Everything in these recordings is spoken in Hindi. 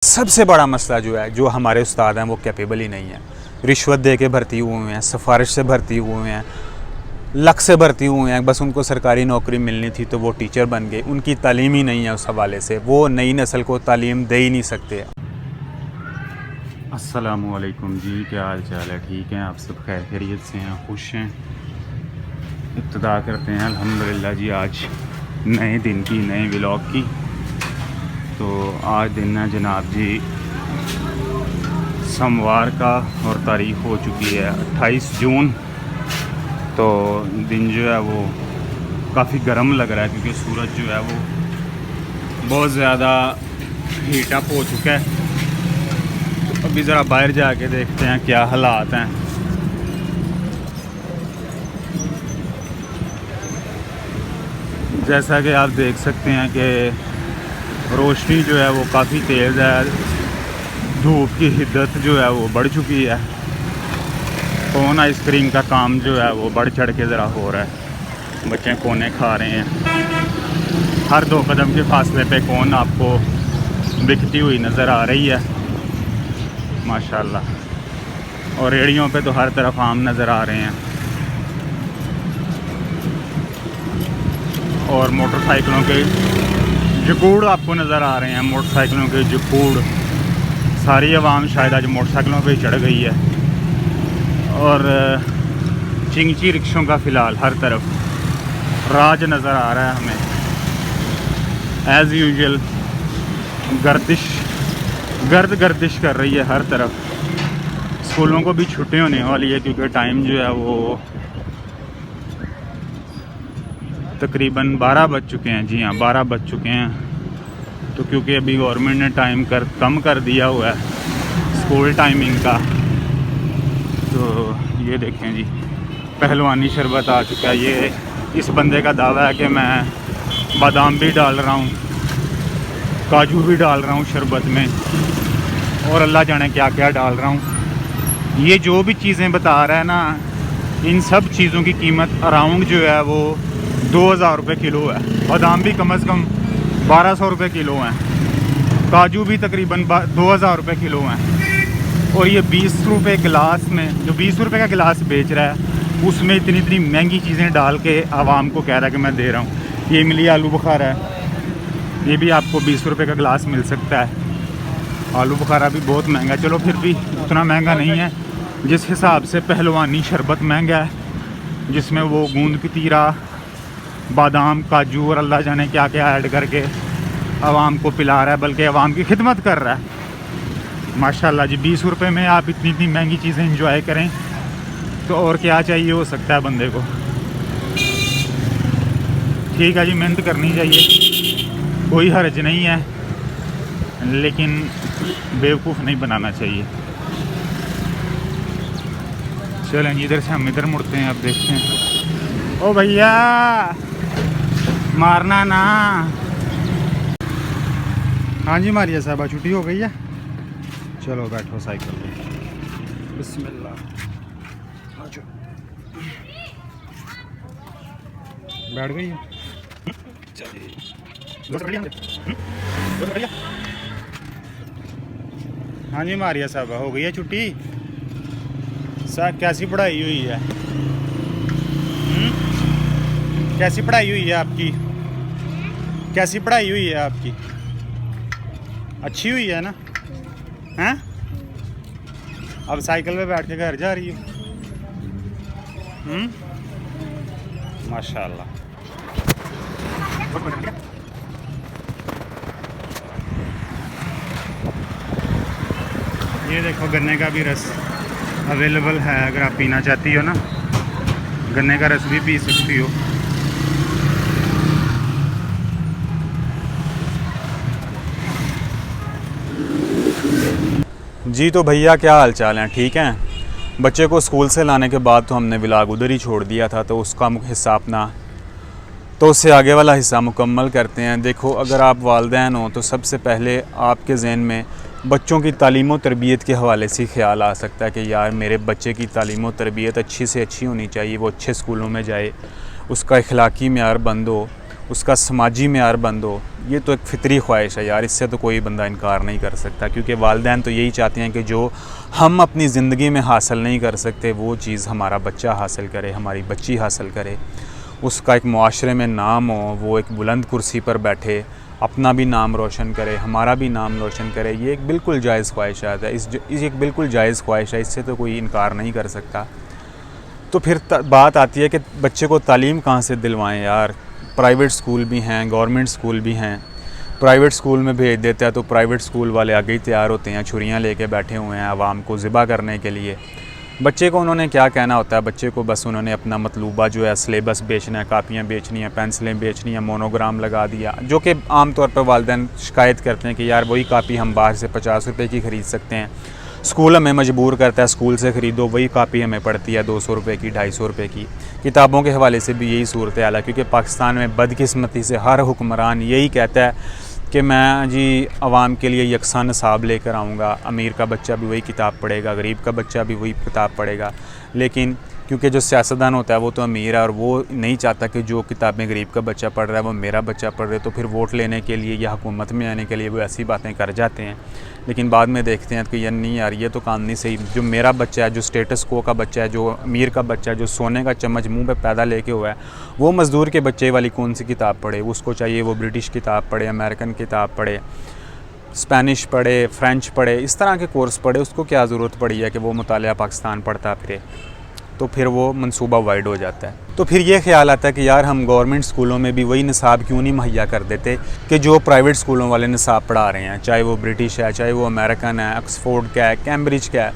सबसे बड़ा मसला जो है, जो हमारे उस्ताद हैं वो कैपेबल ही नहीं है। रिश्वत दे के भर्ती हुए हैं, सिफारिश से भर्ती हुए हैं, लक से भर्ती हुए हैं। बस उनको सरकारी नौकरी मिलनी थी तो वो टीचर बन गए। उनकी तालीम ही नहीं है, उस हवाले से वो नई नस्ल को तालीम दे ही नहीं सकते। अस्सलामु अलैकुम जी, क्या हाल चाल है? ठीक हैं आप सब? खैर खैरियत से हैं, खुश हैं? इब्तिदा करते हैं अल्हम्दुलिल्लाह जी आज नए दिन की, नए व्लॉग की। तो आज दिन है जनाब जी सोमवार का और तारीख़ हो चुकी है 28 जून। तो दिन जो है वो काफ़ी गर्म लग रहा है क्योंकि सूरज जो है वो बहुत ज़्यादा हीट अप हो चुका है। तो अभी ज़रा बाहर जाके देखते हैं क्या हालात हैं। जैसा कि आप देख सकते हैं कि रोशनी जो है वो काफ़ी तेज़ है, धूप की हिद्दत जो है वो बढ़ चुकी है। कोन आइसक्रीम का काम जो है वो बढ़ चढ़ के ज़रा हो रहा है। बच्चे कोने खा रहे हैं, हर 2 कदम के फासले पे कोन आपको बिकती हुई नज़र आ रही है माशाल्लाह। और रेहड़ियों पे तो हर तरफ आम नज़र आ रहे हैं और मोटरसाइकिलों के जकूड़ आपको नज़र आ रहे हैं। मोटरसाइकिलों के जकूड़, सारी आवाम शायद आज मोटरसाइकिलों पे चढ़ गई है। और चिंची रिक्शों का फ़िलहाल हर तरफ राज नज़र आ रहा है हमें। एज़ यूजुअल गर्दिश कर रही है हर तरफ। स्कूलों को भी छुट्टी होने वाली है क्योंकि टाइम जो है वो तकरीबन 12 बज चुके हैं। जी हाँ, 12 बज चुके हैं। तो क्योंकि अभी गवर्नमेंट ने टाइम कम कर दिया हुआ है स्कूल टाइमिंग का। तो ये देखें जी, पहलवानी शरबत आ चुका है। ये इस बंदे का दावा है कि मैं बादाम भी डाल रहा हूँ, काजू भी डाल रहा हूँ शरबत में, और अल्लाह जाने क्या क्या डाल रहा हूँ। ये जो भी चीज़ें बता रहा है ना, इन सब चीज़ों की कीमत अराउंड जो है वो 2000 रुपये किलो है। बादाम भी कम से कम 1200 रुपये किलो हैं, काजू भी तकरीबन 2000 रुपये किलो हैं। और ये 20 रुपये गिलास में, जो 20 रुपये का गिलास बेच रहा है, उसमें इतनी महंगी चीज़ें डाल के आवाम को कह रहा है कि मैं दे रहा हूँ। ये इमली आलू बुखारा है, ये भी आपको 20 रुपये का गिलास मिल सकता है। आलू बुखारा भी बहुत महंगा, चलो फिर भी उतना महंगा नहीं है जिस हिसाब से पहलवानी शरबत महंगा है, जिसमें वो गूंद कतीरा, बादाम, काजू और अल्लाह जाने क्या क्या ऐड करके आवाम को पिला रहा है, बल्कि आवाम की खिदमत कर रहा है माशाल्लाह जी। 20 रुपये में आप इतनी महंगी चीज़ें एंजॉय करें तो और क्या चाहिए हो सकता है बंदे को। ठीक है जी, मेहनत करनी चाहिए, कोई हर्ज नहीं है, लेकिन बेवकूफ़ नहीं बनाना चाहिए। चलें जी, इधर से हम इधर मुड़ते हैं। अब देखते हैं। ओ भैया मारना ना। हाँ जी मारिया साहबा, छुट्टी हो गई है, चलो बैठो साइकिल में। बिस्मिल्लाह, बैठ गई है। हाँ जी मारिया साहबा, हो गई है छुट्टी? साहब कैसी पढ़ाई हुई है? कैसी पढ़ाई हुई है आपकी? कैसी पढ़ाई हुई है आपकी? अच्छी हुई है ना? हैं? अब साइकिल पे बैठ के घर जा रही हो? माशाल्लाह। ये देखो, गन्ने का भी रस अवेलेबल है, अगर आप पीना चाहती हो ना, गन्ने का रस भी पी सकती हो। जी तो भैया क्या हाल चाल हैं? ठीक हैं? बच्चे को स्कूल से लाने के बाद तो हमने व्लॉग उधर ही छोड़ दिया था, तो उसका हिस्सा अपना, तो उससे आगे वाला हिस्सा मुकम्मल करते हैं। देखो, अगर आप वालिदैन हो तो सबसे पहले आपके जहन में बच्चों की तालीम व तरबियत के हवाले से ख्याल आ सकता है कि यार मेरे बच्चे की तालीम व तरबियत अच्छी से अच्छी होनी चाहिए, वो अच्छे स्कूलों में जाए, उसका अखलाकी मेयार बंद हो, उसका समाजी मेयार बंद हो, ये तो एक फ़ितरी ख्वाहिश है यार, इससे तो कोई बंदा इनकार नहीं कर सकता। क्योंकि वालिदैन तो यही चाहते हैं कि जो हम अपनी ज़िंदगी में हासिल नहीं कर सकते वो चीज़ हमारा बच्चा हासिल करे, हमारी बच्ची हासिल करे, उसका एक मुआशरे में नाम हो, वो एक बुलंद कुर्सी पर बैठे, अपना भी नाम रोशन करे, हमारा भी नाम रोशन करे। ये एक बिल्कुल जायज़ ख्वाहिशात है, इस एक बिल्कुल जायज़ ख्वाहिश है, इससे तो कोई इनकार नहीं कर सकता। तो फिर बात आती है कि बच्चे को तालीम कहाँ से दिलवाएं यार। प्राइवेट स्कूल भी हैं, गवर्नमेंट स्कूल भी हैं। प्राइवेट स्कूल में भेज देता है तो प्राइवेट स्कूल वाले आगे ही तैयार होते हैं, छुरियाँ लेके बैठे हुए हैं आवाम को ज़िबा करने के लिए। बच्चे को उन्होंने क्या कहना होता है, बच्चे को बस उन्होंने अपना मतलूबा जो है सिलेबस बेचना है, कापियाँ बेचनी है, पेंसिलें बेचनी है, मोनोग्राम लगा दिया, जो कि आम तौर पर वालिदैन शिकायत करते हैं कि यार वही कापी हम बाहर से 50 रुपये की ख़रीद सकते हैं, स्कूल हमें मजबूर करता है स्कूल से ख़रीदो, वही कापी हमें पड़ती है 200 रुपये की, 250 रुपये की। किताबों के हवाले से भी यही सूरत हाल है, क्योंकि पाकिस्तान में बदकिस्मती से हर हुक्मरान यही कहता है कि मैं जी आवाम के लिए यकसा निसाब लेकर आऊँगा, अमीर का बच्चा भी वही किताब पढ़ेगा, गरीब का बच्चा भी वही किताब पढ़ेगा। लेकिन क्योंकि जो सियासतदान होता है वो तो अमीर है और वो नहीं चाहता कि जो किताबें गरीब का बच्चा पढ़ रहा है वो मेरा बच्चा पढ़ रहा है, तो फिर वोट लेने के लिए या हुकूमत में आने के लिए वो ऐसी बातें कर जाते हैं। लेकिन बाद में देखते हैं कि यार नहीं यार, ये तो काम नहीं सही। जो मेरा बच्चा है, जो स्टेटस को का बच्चा है, जो अमीर का बच्चा है, जो सोने का चम्मच मुंह पे पैदा लेके हुआ है, वो मज़दूर के बच्चे वाली कौन सी किताब पढ़े। उसको चाहिए वो ब्रिटिश किताब पढ़े, अमेरिकन किताब पढ़े, स्पेनिश पढ़े, फ्रेंच पढ़े, इस तरह के कोर्स पढ़े। उसको क्या ज़रूरत पड़ी है कि वो मुतालिया पाकिस्तान पढ़ता फिरे, तो फिर वो मंसूबा वाइड हो जाता है। तो फिर ये ख्याल आता है कि यार हम गवर्नमेंट स्कूलों में भी वही निसाब क्यों नहीं मुहैया कर देते कि जो प्राइवेट स्कूलों वाले निसाब पढ़ा रहे हैं, चाहे वो ब्रिटिश है, चाहे वो अमेरिकन है, ऑक्सफोर्ड का है, कैम्ब्रिज का है।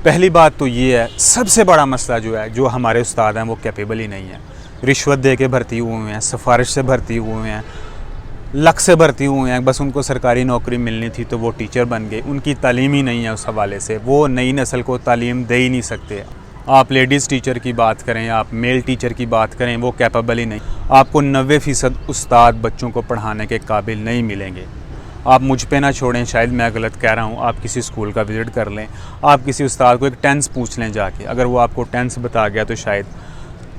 पहली बात तो ये है, सबसे बड़ा मसला जो है, जो हमारे उस्ताद हैं वो कैपेबल ही नहीं है। रिश्वत दे के भर्ती हुए हैं, सिफारिश से भर्ती हुए हैं, लक से भर्ती हुए हैं, बस उनको सरकारी नौकरी मिलनी थी तो वो टीचर बन गए। उनकी तालीम ही नहीं है, उस हवाले से वो नई नस्ल को तालीम दे ही नहीं सकते। आप लेडीज़ टीचर की बात करें, आप मेल टीचर की बात करें, वो कैपेबल ही नहीं। आपको 90% उस्ताद बच्चों को पढ़ाने के काबिल नहीं मिलेंगे। आप मुझ पे ना छोड़ें, शायद मैं गलत कह रहा हूँ, आप किसी स्कूल का विज़िट कर लें, आप किसी उस्ताद को एक टेंस पूछ लें जाके, अगर वो आपको टेंस बता गया तो शायद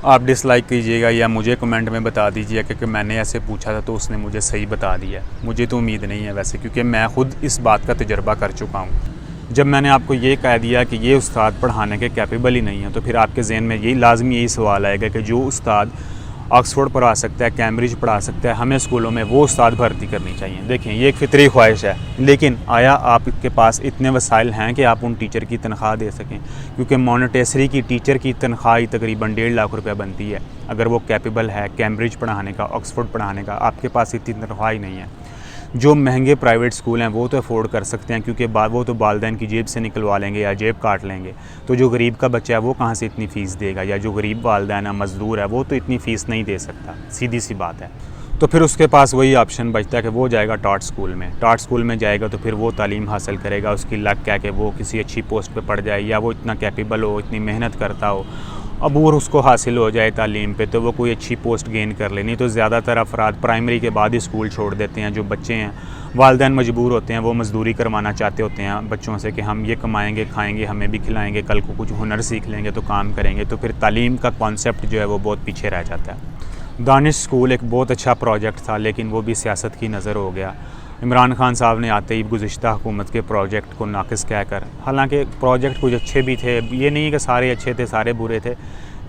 आप डिसलाइक कीजिएगा या मुझे कमेंट में बता दीजिएगा कि मैंने ऐसे पूछा था तो उसने मुझे सही बता दिया। मुझे तो उम्मीद नहीं है वैसे, क्योंकि मैं ख़ुद इस बात का तजर्बा कर चुका हूँ। जब मैंने आपको ये कह दिया कि ये उस्ताद पढ़ाने के कैपेबल ही नहीं है, तो फिर आपके ज़हन में यही सवाल आएगा कि जो उस्ताद ऑक्सफोर्ड पढ़ा सकता है, कैम्ब्रिज पढ़ा सकता है, हमें स्कूलों में वो उस्ताद भर्ती करनी चाहिए। देखें, ये एक फ़ितरी ख्वाहिश है, लेकिन आया आपके पास इतने वसाइल हैं कि आप उन टीचर की तनख्वाह दे सकें? क्योंकि मोनेटेसरी की टीचर की तनख्वाह ही तकरीबन 1.5 लाख रुपये बनती है। अगर वो कैपेबल है कैम्ब्रिज पढ़ाने का, ऑक्सफोर्ड पढ़ाने का, आपके पास इतनी तनख्वाह ही नहीं है। जो महंगे प्राइवेट स्कूल हैं वो तो अफोर्ड कर सकते हैं, क्योंकि वो तो वालिदैन की जेब से निकलवा लेंगे या जेब काट लेंगे। तो जो गरीब का बच्चा है वो कहाँ से इतनी फ़ीस देगा, या जो गरीब वालिदैन है, मज़दूर है, वो तो इतनी फ़ीस नहीं दे सकता, सीधी सी बात है। तो फिर उसके पास वही ऑप्शन बचता है कि वो जाएगा टाट स्कूल में। टाट स्कूल में जाएगा तो फिर वो तालीम हासिल करेगा, उसकी लक क्या कि वो किसी अच्छी पोस्ट पे पड़ जाए, या वो इतना कैपेबल हो, इतनी मेहनत करता हो, अबूर उसको हासिल हो जाए तालीम पे, तो वो कोई अच्छी पोस्ट गेन कर ले। नहीं तो ज़्यादातर अफराद प्राइमरी के बाद ही स्कूल छोड़ देते हैं। जो बच्चे हैं, वालिदैन मजबूर होते हैं, वो मज़दूरी करवाना चाहते होते हैं बच्चों से कि हम ये कमाएंगे, खाएंगे, हमें भी खिलाएंगे, कल को कुछ हुनर सीख लेंगे तो काम करेंगे। तो फिर तालीम का कॉन्सेप्ट जो है वो बहुत पीछे रह जाता है। दानिश स्कूल एक बहुत अच्छा प्रोजेक्ट था, लेकिन वो भी सियासत की नज़र हो गया। इमरान खान साहब ने आते ही गुज़िश्ता हुकूमत के प्रोजेक्ट को नाक़िस कहकर, हालांकि प्रोजेक्ट कुछ अच्छे भी थे, ये नहीं कि सारे अच्छे थे सारे बुरे थे,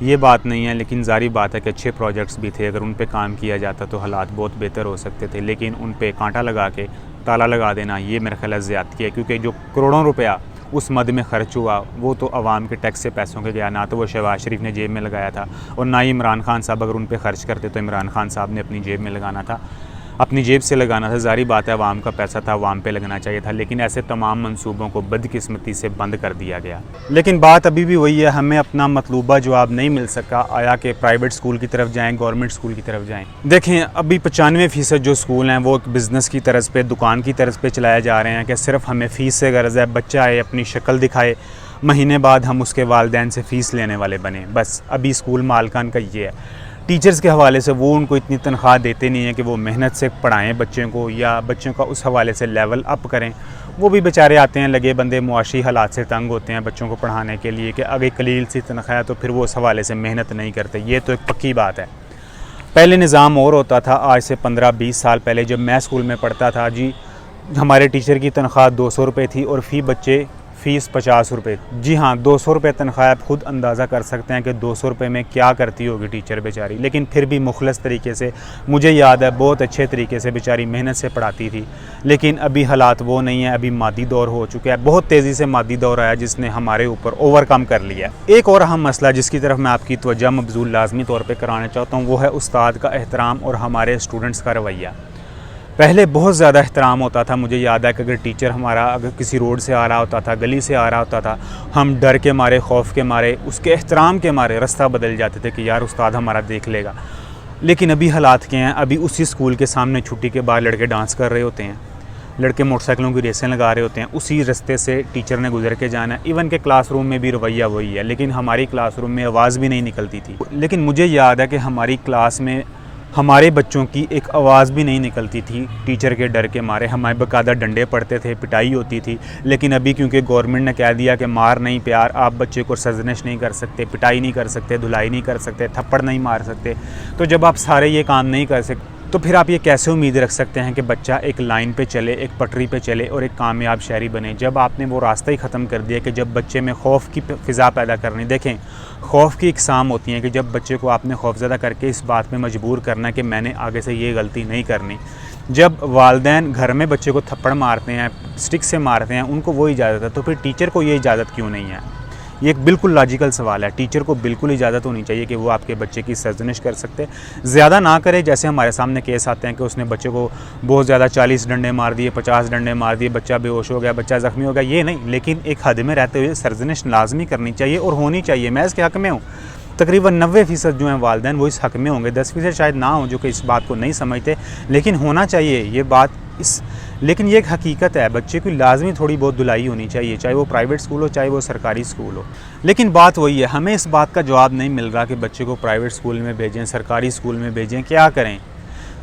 ये बात नहीं है, लेकिन ज़ाहिर बात है कि अच्छे प्रोजेक्ट्स भी थे। अगर उन पे काम किया जाता तो हालात बहुत बेहतर हो सकते थे, लेकिन उन पे कांटा लगा के ताला लगा देना ये मेरा ख्याल ज़्यादती है। क्योंकि जो करोड़ों रुपया उस मद में ख़र्च हुआ वो तो आवाम के टैक्स से पैसों के गया, ना तो वो शहबाज शरीफ ने जेब में लगाया था, और ना ही इमरान खान साहब अगर उन पे ख़र्च करते तो इमरान खान साहब ने अपनी जेब में लगाना था, अपनी जेब से लगाना था। ज़ाहिर बात है आवाम का पैसा था, आवाम पे लगना चाहिए था, लेकिन ऐसे तमाम मंसूबों को बदकिस्मती से बंद कर दिया गया। लेकिन बात अभी भी वही है, हमें अपना मतलूबा जवाब नहीं मिल सका, आया कि प्राइवेट स्कूल की तरफ जाएँ, गवर्नमेंट स्कूल की तरफ जाएँ। देखें, अभी 95% जो स्कूल हैं वो एक बिज़नेस की तरफ पे, दुकान की तरफ पे चलाए जा रहे हैं कि सिर्फ हमें फ़ीस से गर्ज़ है, बच्चा आए, अपनी शक्ल दिखाए, महीने बाद हम उसके वालिदैन से फ़ीस लेने वाले बने। बस अभी स्कूल मालकान का ये है। टीचर्स के हवाले से वो उनको इतनी तनख्वाह देते नहीं हैं कि वो मेहनत से पढ़ाएं बच्चों को, या बच्चों का उस हवाले से लेवल अप करें। वो भी बेचारे आते हैं लगे बंदे, मुआशी हालात से तंग होते हैं बच्चों को पढ़ाने के लिए कि अगर कलील सी तनख्वाह तो फिर वो उस हवाले से मेहनत नहीं करते। ये तो एक पक्की बात है। पहले निज़ाम और होता था, आज से 15-20 साल पहले जब मैं स्कूल में पढ़ता था जी, हमारे टीचर की तनख्वाह 200 रुपये थी और फ़ीस 50 रुपये। जी हाँ, 200 रुपये तनख्वाह। आप खुद अंदाज़ा कर सकते हैं कि 200 रुपये में क्या करती होगी टीचर बेचारी, लेकिन फिर भी मुखलस तरीके से, मुझे याद है बहुत अच्छे तरीके से बेचारी मेहनत से पढ़ाती थी। लेकिन अभी हालात वो नहीं है, अभी मादी दौर हो चुका है, बहुत तेज़ी से मादी दौर आया जिसने हमारे ऊपर ओवरकम कर लिया। एक और अहम मसला जिसकी तरफ मैं आपकी तवज्जो मबज़ूल लाजमी तौर पर कराना चाहता हूँ, वो है उस्ताद का एहतराम और हमारे स्टूडेंट्स का रवैया। पहले बहुत ज़्यादा एहतराम होता था। मुझे याद है कि अगर टीचर हमारा अगर किसी रोड से आ रहा होता था, गली से आ रहा होता था, हम डर के मारे, खौफ के मारे, उसके एहतराम के मारे रास्ता बदल जाते थे कि यार उस्ताद हमारा देख लेगा। लेकिन अभी हालात क्या हैं, अभी उसी स्कूल के सामने छुट्टी के बाद लड़के डांस कर रहे होते हैं, लड़के मोटरसाइकिलों की रेसें लगा रहे होते हैं, उसी रास्ते से टीचर ने गुजर के जाना है। इवन के क्लासरूम में भी रवैया वही है, लेकिन हमारी क्लासरूम में आवाज़ भी नहीं निकलती थी। लेकिन मुझे याद है कि हमारी क्लास में हमारे बच्चों की एक आवाज़ भी नहीं निकलती थी टीचर के डर के मारे। हमारे बाकायदा डंडे पड़ते थे, पिटाई होती थी। लेकिन अभी क्योंकि गवर्नमेंट ने कह दिया कि मार नहीं प्यार, आप बच्चे को सर्जनिश नहीं कर सकते, पिटाई नहीं कर सकते, धुलाई नहीं कर सकते, थप्पड़ नहीं मार सकते, तो जब आप सारे ये काम नहीं कर सकते तो फिर आप ये कैसे उम्मीद रख सकते हैं कि बच्चा एक लाइन पे चले, एक पटरी पे चले और एक कामयाब शहरी बने, जब आपने वो रास्ता ही ख़त्म कर दिया कि जब बच्चे में खौफ की फ़िज़ा पैदा करनी। देखें, खौफ की इकसाम होती हैं कि जब बच्चे को आपने खौफज़दा करके इस बात में मजबूर करना कि मैंने आगे से ये गलती नहीं करनी। जब वालिदैन घर में बच्चे को थप्पड़ मारते हैं, स्टिक से मारते हैं, उनको वो इजाज़त है, तो फिर टीचर को ये इजाज़त क्यों नहीं है? ये एक बिल्कुल लॉजिकल सवाल है। टीचर को बिल्कुल इजाज़त होनी चाहिए कि वो आपके बच्चे की सर्जनिश कर सकते, ज़्यादा ना करे। जैसे हमारे सामने केस आते हैं कि उसने बच्चे को बहुत ज़्यादा 40 डंडे मार दिए, 50 डंडे मार दिए, बच्चा बेहोश हो गया, बच्चा ज़ख्मी हो गया, ये नहीं। लेकिन एक हद में रहते हुए सर्जनिश लाजमी करनी चाहिए और होनी चाहिए। मैं इसके हक़ में हूँ। तकरीबन 90% जो हैं वालिदैन वो इस हक़ में होंगे, 10% शायद ना हो जो कि इस बात को नहीं समझते, लेकिन होना चाहिए ये बात। लेकिन ये एक हकीकत है, बच्चे की लाजमी थोड़ी बहुत धुलाई होनी चाहिए, चाहे वो प्राइवेट स्कूल हो, चाहे वो सरकारी स्कूल हो। लेकिन बात वही है, हमें इस बात का जवाब नहीं मिल रहा कि बच्चे को प्राइवेट स्कूल में भेजें, सरकारी स्कूल में भेजें, क्या करें?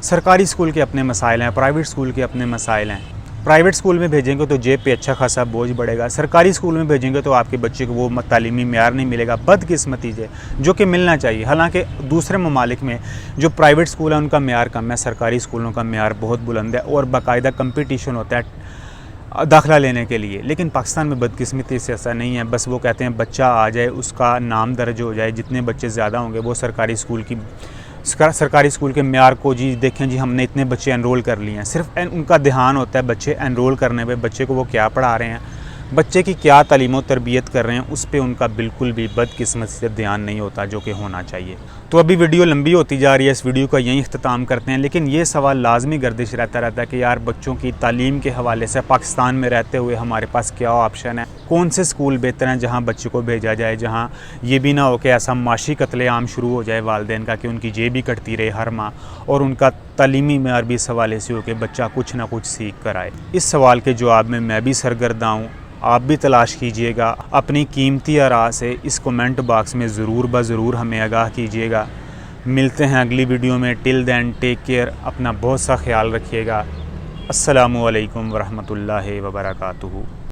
सरकारी स्कूल के अपने मसाइल हैं, प्राइवेट स्कूल के अपने मसाइल हैं। प्राइवेट स्कूल में भेजेंगे तो जेब पे अच्छा खासा बोझ बढ़ेगा, सरकारी स्कूल में भेजेंगे तो आपके बच्चे को वो तालीमी मेयार नहीं मिलेगा, बदकिस्मती से, जो कि मिलना चाहिए। हालांकि दूसरे ममालिक में जो प्राइवेट स्कूल है उनका मेयार कम है, सरकारी स्कूलों का मेयार बहुत बुलंद है और बाकायदा कंपटीशन होता है दाखिला लेने के लिए। लेकिन पाकिस्तान में बदकिस्मती से ऐसा नहीं है। बस वो कहते हैं बच्चा आ जाए, उसका नाम दर्ज हो जाए, जितने बच्चे ज़्यादा होंगे वो सरकारी स्कूल के मेयार को जी देखें जी हमने इतने बच्चे एनरोल कर लिए हैं। सिर्फ उनका ध्यान होता है बच्चे एनरोल करने पे, बच्चे को वो क्या पढ़ा रहे हैं, बच्चे की क्या तालीम व तरबियत कर रहे हैं, उस पे उनका बिल्कुल भी बदकिस्मती से ध्यान नहीं होता जो कि होना चाहिए। तो अभी वीडियो लंबी होती जा रही है, इस वीडियो का यहीं इख्तिताम करते हैं। लेकिन ये सवाल लाजमी गर्दिश रहता है कि यार बच्चों की तालीम के हवाले से पाकिस्तान में रहते हुए हमारे पास क्या ऑप्शन है, कौन से स्कूल बेहतर हैं जहाँ बच्चे को भेजा जाए, जहाँ ये भी ना हो कि ऐसा माशी कत्लेआम शुरू हो जाए वालिदैन का कि उनकी जेब भी कटती रहे हर माह और उनका तालीमी मेयार भी इस हवाले से हो कि बच्चा कुछ ना कुछ सीख कर आए। इस सवाल के जवाब में मैं भी सरगर्दा हूँ, आप भी तलाश कीजिएगा। अपनी कीमती आरा से इस कमेंट बॉक्स में ज़रूर ज़रूर हमें आगाह कीजिएगा। मिलते हैं अगली वीडियो में। टिल देन टेक केयर, अपना बहुत सा ख्याल रखिएगा। अस्सलामु अलैकुम वरहमतुल्लाहि वबरकातुहू।